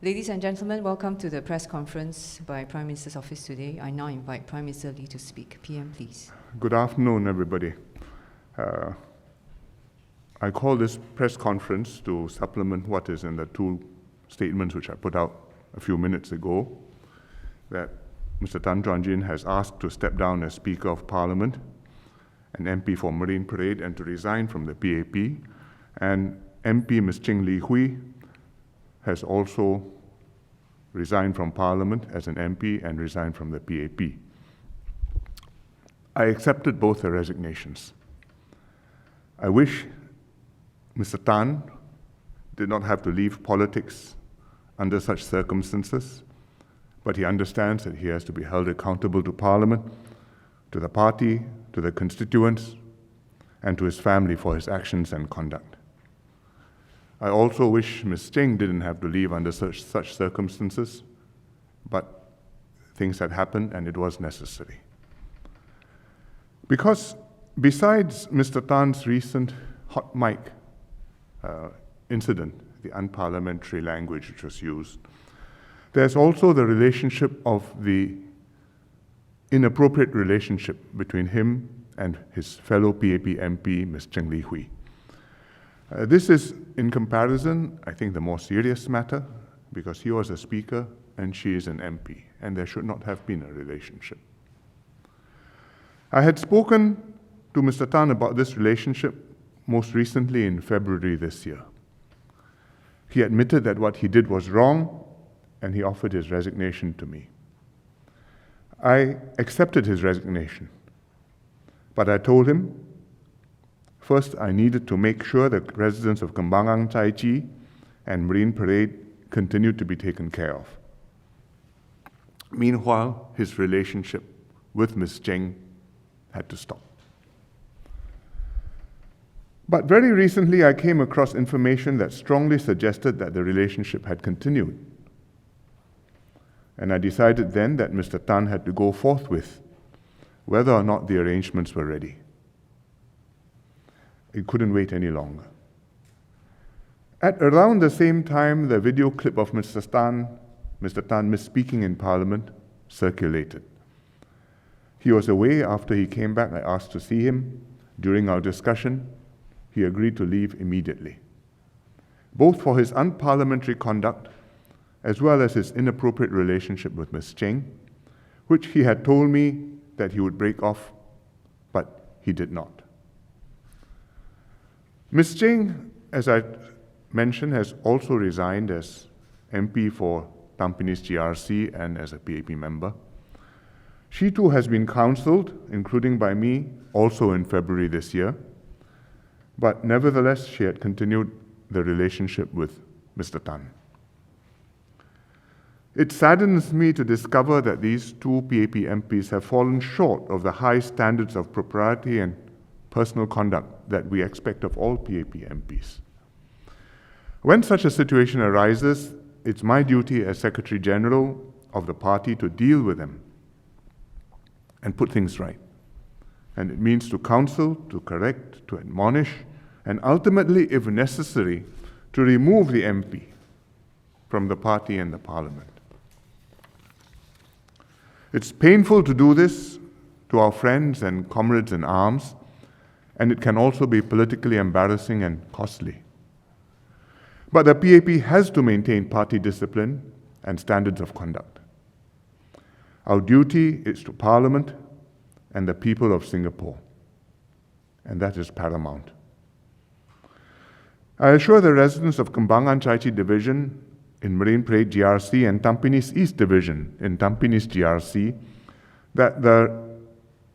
Ladies and gentlemen, welcome to the press conference by Prime Minister's office today. I now invite Prime Minister Lee to speak. PM, please. Good afternoon, everybody. I call this press conference to supplement what is in the two statements which I put out a few minutes ago, that Mr. Tan Chuan Jin has asked to step down as Speaker of Parliament, an MP for Marine Parade, and to resign from the PAP. And MP Ms. Cheng Li Hui has also resigned from Parliament as an MP and resigned from the PAP. I accepted both their resignations. I wish Mr. Tan did not have to leave politics under such circumstances, but he understands that he has to be held accountable to Parliament, to the party, to the constituents, and to his family for his actions and conduct. I also wish Ms. Cheng didn't have to leave under such circumstances, but things had happened and it was necessary. Because besides Mr. Tan's recent hot mic incident, the unparliamentary language which was used, there's also the relationship of the inappropriate relationship between him and his fellow PAP MP, Ms. Cheng Li Hui. This is, in comparison, I think the more serious matter, because he was a speaker and she is an MP, and there should not have been a relationship. I had spoken to Mr. Tan about this relationship most recently in February this year. He admitted that what he did was wrong, and he offered his resignation to me. I accepted his resignation, but I told him, first, I needed to make sure that residents of Kembangan, Chai Chee, and Marine Parade continued to be taken care of. Meanwhile, his relationship with Ms. Cheng had to stop. But very recently, I came across information that strongly suggested that the relationship had continued. And I decided then that Mr. Tan had to go forthwith, whether or not the arrangements were ready. It couldn't wait any longer. At around the same time, the video clip of Mr. Tan misspeaking in Parliament circulated. He was away. After he came back, I asked to see him. During our discussion, he agreed to leave immediately, both for his unparliamentary conduct as well as his inappropriate relationship with Ms. Cheng, which he had told me that he would break off, but he did not. Ms. Cheng, as I mentioned, has also resigned as MP for Tampines GRC and as a PAP member. She too has been counselled, including by me, also in February this year, but nevertheless she had continued the relationship with Mr. Tan. It saddens me to discover that these two PAP MPs have fallen short of the high standards of propriety and personal conduct that we expect of all PAP MPs. When such a situation arises, it's my duty as Secretary General of the party to deal with them and put things right. And it means to counsel, to correct, to admonish, and ultimately, if necessary, to remove the MP from the party and the Parliament. It's painful to do this to our friends and comrades in arms, and it can also be politically embarrassing and costly. But the PAP has to maintain party discipline and standards of conduct. Our duty is to Parliament and the people of Singapore, and that is paramount. I assure the residents of Kembangan Chai Chee Division in Marine Parade GRC and Tampines East Division in Tampines GRC that the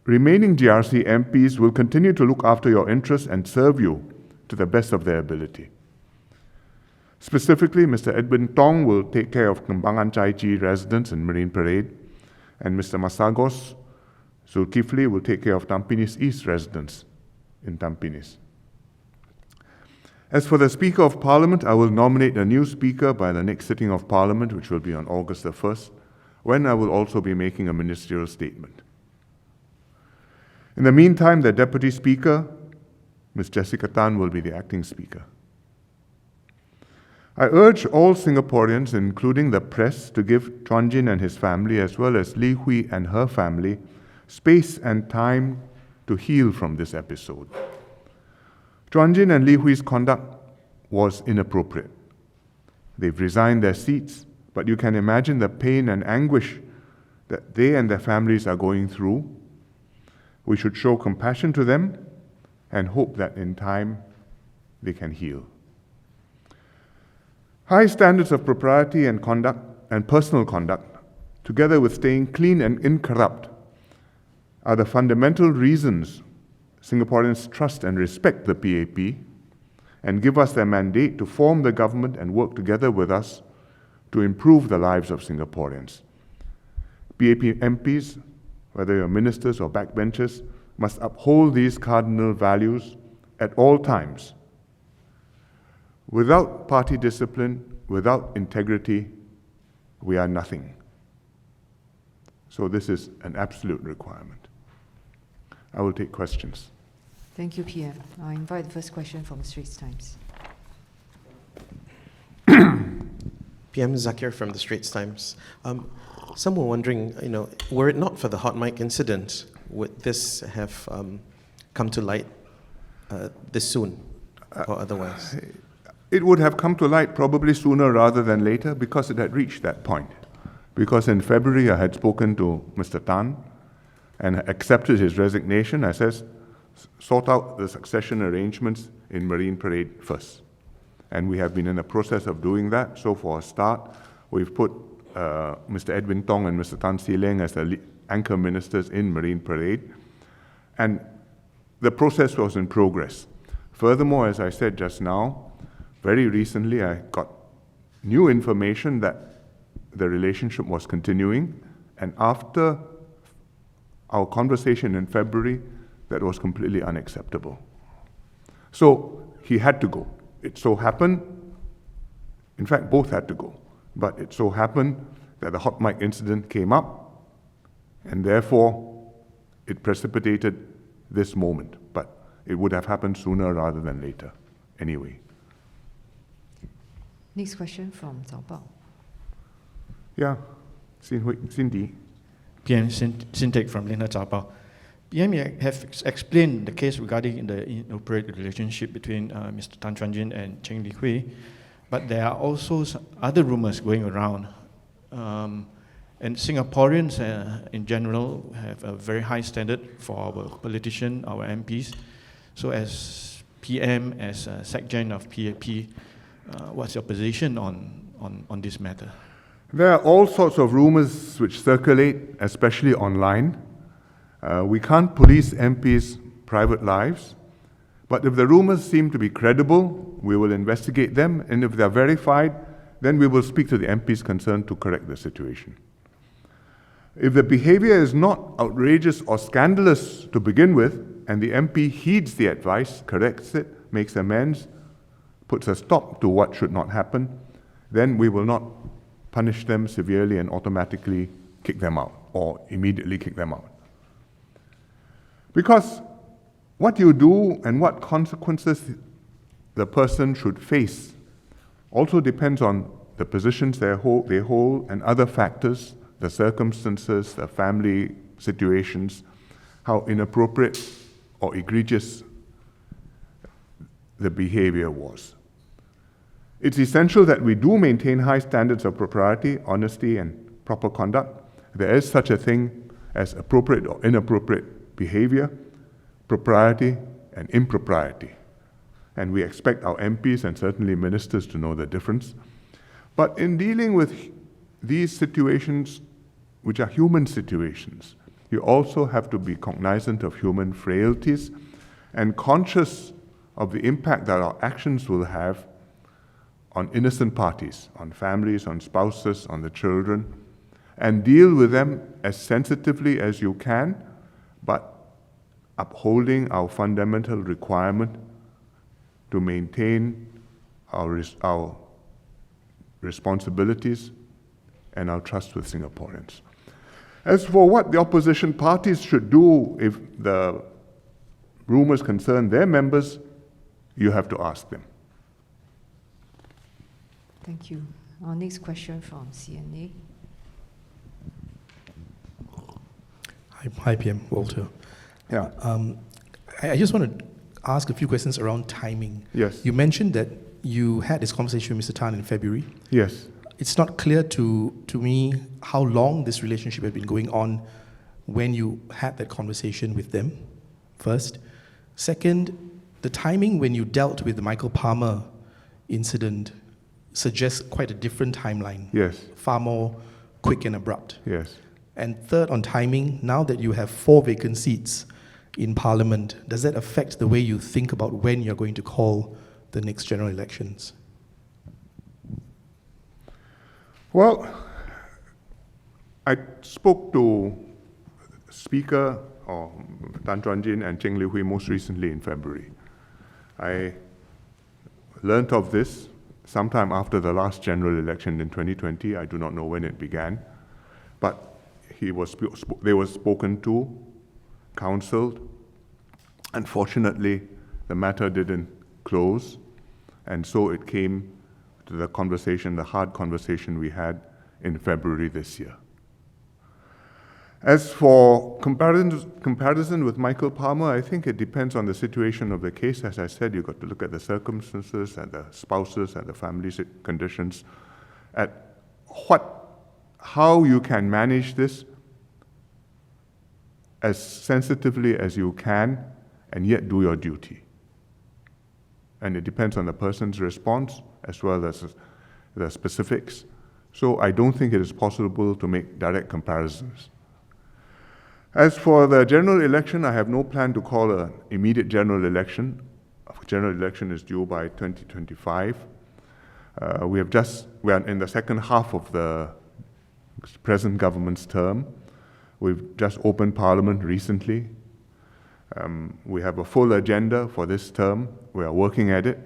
remaining GRC MPs will continue to look after your interests and serve you to the best of their ability. Specifically, Mr. Edwin Tong will take care of Kembangan Chai Chee residents in Marine Parade, and Mr. Masagos Zulkifli will take care of Tampines East residents in Tampines. As for the Speaker of Parliament, I will nominate a new Speaker by the next sitting of Parliament, which will be on August the 1st, when I will also be making a ministerial statement. In the meantime, the Deputy Speaker, Ms. Jessica Tan, will be the acting Speaker. I urge all Singaporeans, including the press, to give Chuan Jin and his family, as well as Li Hui and her family, space and time to heal from this episode. Chuan Jin and Li Hui's conduct was inappropriate. They've resigned their seats, but you can imagine the pain and anguish that they and their families are going through. We should show compassion to them and hope that in time they can heal. High standards of propriety and conduct and personal conduct, together with staying clean and incorrupt, are the fundamental reasons Singaporeans trust and respect the PAP and give us their mandate to form the government and work together with us to improve the lives of Singaporeans. PAP MPs, whether you're ministers or backbenchers, must uphold these cardinal values at all times. Without party discipline, without integrity, we are nothing. So this is an absolute requirement. I will take questions. Thank you, PM. I invite the first question from the Straits Times. PM Zakir from the Straits Times. Some were wondering, were it not for the hot mic incident, would this have come to light this soon or otherwise? It would have come to light probably sooner rather than later because it had reached that point. Because in February I had spoken to Mr. Tan and accepted his resignation. I said, sort out the succession arrangements in Marine Parade first. And we have been in the process of doing that. So for a start, we've put Mr. Edwin Tong and Mr. Tan See Leng as the anchor ministers in Marine Parade. And the process was in progress. Furthermore, as I said just now, very recently I got new information that the relationship was continuing. And after our conversation in February, that was completely unacceptable. So he had to go. It so happened, in fact, both had to go, but it so happened that the hot mic incident came up, and therefore it precipitated this moment. But it would have happened sooner rather than later, anyway. Next question from Zhao Bao. Yeah, Cindy. PM Sintek from Lena Zhao Bao. PM, you have explained the case regarding the inappropriate relationship between Mr. Tan Chuan Jin and Cheng Li Hui, but there are also other rumors going around. And Singaporeans in general have a very high standard for our politicians, our MPs. So as PM, as SecGen of PAP, what's your position on this matter? There are all sorts of rumors which circulate, especially online. We can't police MPs' private lives, but if the rumors seem to be credible, we will investigate them, and if they're verified, then we will speak to the MPs concerned to correct the situation. If the behavior is not outrageous or scandalous to begin with, and the MP heeds the advice, corrects it, makes amends, puts a stop to what should not happen, then we will not punish them severely and automatically kick them out, or immediately kick them out. Because what you do and what consequences the person should face also depends on the positions they hold and other factors, the circumstances, the family situations, how inappropriate or egregious the behavior was. It's essential that we do maintain high standards of propriety, honesty, and proper conduct. There is such a thing as appropriate or inappropriate behavior, propriety, and impropriety. And we expect our MPs and certainly ministers to know the difference. But in dealing with these situations, which are human situations, you also have to be cognizant of human frailties and conscious of the impact that our actions will have on innocent parties, on families, on spouses, on the children, and deal with them as sensitively as you can, but upholding our fundamental requirement to maintain our responsibilities and our trust with Singaporeans. As for what the opposition parties should do if the rumors concern their members, you have to ask them. Thank you. Our next question from CNA. Hi, PM Walter. Yeah. I just want to ask a few questions around timing. Yes. You mentioned that you had this conversation with Mr. Tan in February. Yes. It's not clear to me how long this relationship had been going on when you had that conversation with them, first. Second, the timing when you dealt with the Michael Palmer incident suggests quite a different timeline. Yes. Far more quick and abrupt. Yes. And third, on timing, now that you have 4 vacant seats in Parliament, does that affect the way you think about when you're going to call the next general elections? Well, I spoke to Speaker Tan Chuan Jin and Cheng Li Hui most recently in February. I learnt of this sometime after the last general election in 2020. I do not know when it began, but they were spoken to, counseled. Unfortunately, the matter didn't close, and so it came to the conversation, the hard conversation we had in February this year. As for comparison with Michael Palmer, I think it depends on the situation of the case. As I said, you've got to look at the circumstances and the spouses and the family conditions, at how you can manage this as sensitively as you can and yet do your duty. And it depends on the person's response as well as the specifics. So I don't think it is possible to make direct comparisons. As for the general election, I have no plan to call an immediate general election. A general election is due by 2025. We are in the second half of the present government's term. We've just opened Parliament recently. We have a full agenda for this term. We are working at it,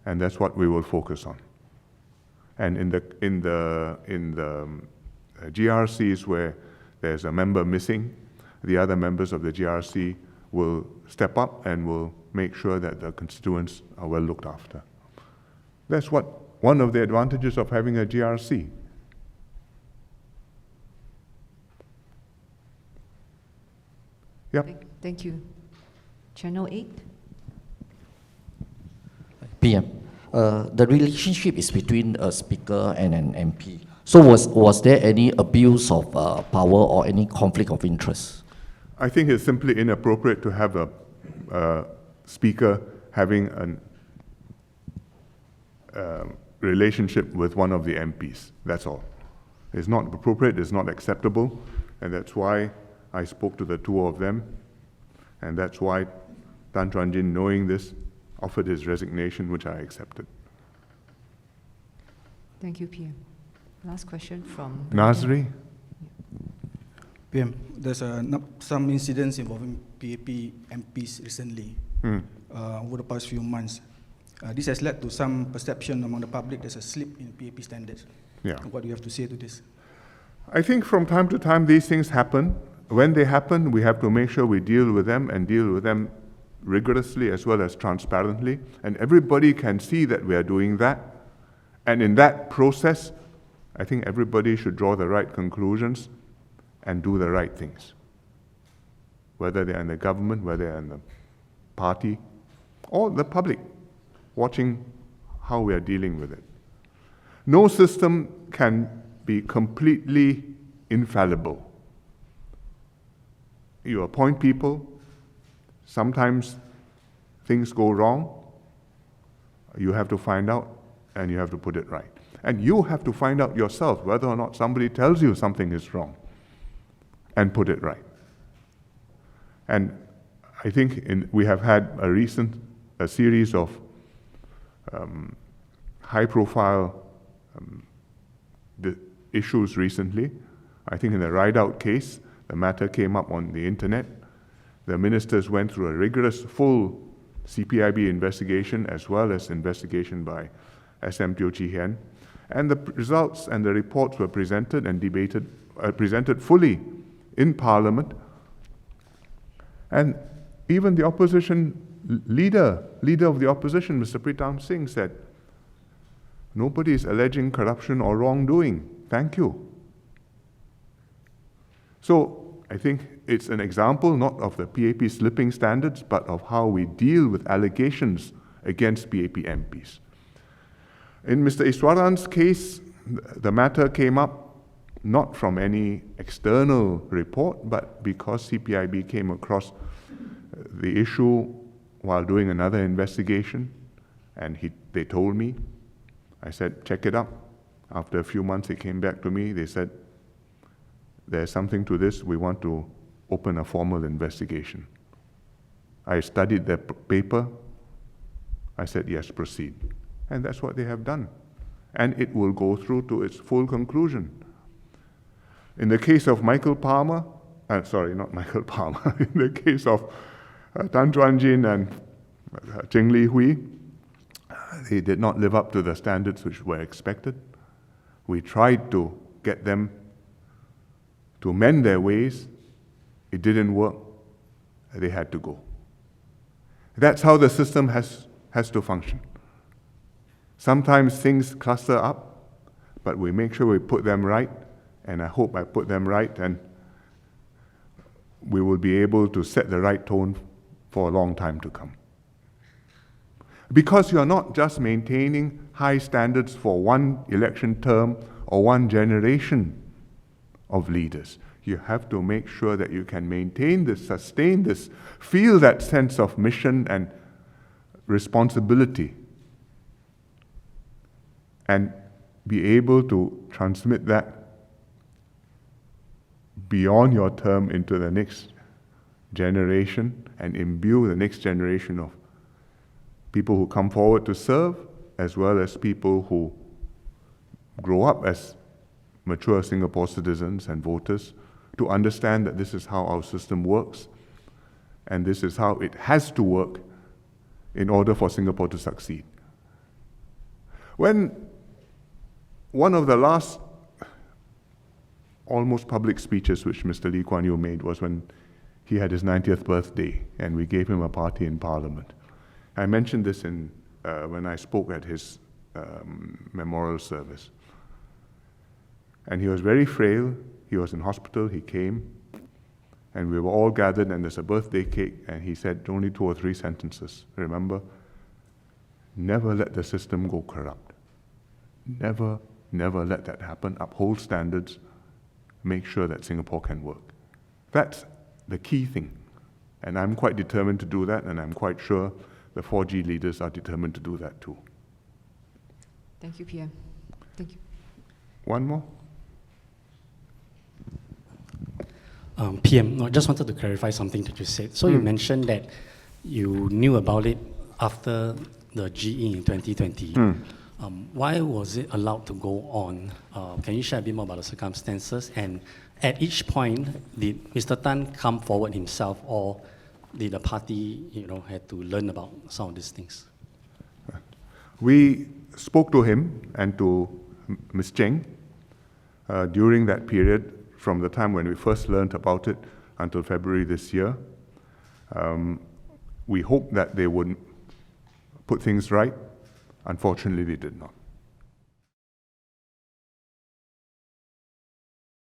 and that's what we will focus on. And in the GRCs where there's a member missing, the other members of the GRC will step up and will make sure that the constituents are well looked after. That's one of the advantages of having a GRC. Yep. Thank you. Channel 8. PM, the relationship is between a speaker and an MP. So was there any abuse of power or any conflict of interest? I think it's simply inappropriate to have a speaker having a relationship with one of the MPs. That's all. It's not appropriate, it's not acceptable, and that's why I spoke to the two of them, and that's why Tan Chuan Jin, knowing this, offered his resignation, which I accepted. Thank you, PM. Last question from Nazri? PM, there's some incidents involving PAP MPs recently, over the past few months. This has led to some perception among the public there's a slip in PAP standards. Yeah. What do you have to say to this? I think from time to time these things happen. When they happen, we have to make sure we deal with them and deal with them rigorously as well as transparently. And everybody can see that we are doing that. And in that process, I think everybody should draw the right conclusions and do the right things. Whether they're in the government, whether they're in the party, or the public, watching how we are dealing with it. No system can be completely infallible. You appoint people, sometimes things go wrong, you have to find out and you have to put it right. And you have to find out yourself whether or not somebody tells you something is wrong and put it right. And I think we have had a series of high-profile issues recently. I think in the Rideout case, the matter came up on the internet. The ministers went through a rigorous, full CPIB investigation as well as investigation by SM Teo Chee Hean. And the results and the reports were presented and debated, presented fully in Parliament. And even the opposition leader of the opposition, Mr. Pritam Singh, said, Nobody is alleging corruption or wrongdoing. Thank you. So I think it's an example not of the PAP slipping standards, but of how we deal with allegations against PAP MPs. In Mr. Iswaran's case, the matter came up not from any external report, but because CPIB came across the issue while doing another investigation, and they told me. I said, check it up. After a few months, they came back to me. They said, there's something to this. We want to open a formal investigation. I studied their paper. I said, yes, proceed. And that's what they have done. And it will go through to its full conclusion. In the case of Michael Palmer, sorry, not Michael Palmer, in the case of Tan Chuan Jin and Cheng Li Hui, they did not live up to the standards which were expected. We tried to get them to mend their ways. It didn't work. They had to go. That's how the system has to function. Sometimes things cluster up, but we make sure we put them right, and I hope I put them right, and we will be able to set the right tone for a long time to come. Because you're not just maintaining high standards for one election term or one generation of leaders. You have to make sure that you can maintain this, sustain this, feel that sense of mission and responsibility, and be able to transmit that beyond your term into the next generation and imbue the next generation of people who come forward to serve, as well as people who grow up as mature Singapore citizens and voters, to understand that this is how our system works, and this is how it has to work in order for Singapore to succeed. When one of the last almost public speeches which Mr. Lee Kuan Yew made was when he had his 90th birthday, and we gave him a party in Parliament. I mentioned this when I spoke at his memorial service. And he was very frail. He was in hospital. He came, and we were all gathered, and there's a birthday cake, and he said only 2 or 3 sentences. Remember, never let the system go corrupt. Never, never let that happen. Uphold standards. Make sure that Singapore can work. That's the key thing. And I'm quite determined to do that, and I'm quite sure the 4G leaders are determined to do that too. Thank you, PM. Thank you. One more? PM, no, I just wanted to clarify something that you said. So you mentioned that you knew about it after the GE in 2020. Why was it allowed to go on? Can you share a bit more about the circumstances? And at each point, did Mr. Tan come forward himself, or did the party, had to learn about some of these things? We spoke to him and to Ms. Cheng during that period, from the time when we first learned about it until February this year. We hoped that they would put things right. Unfortunately, they did not.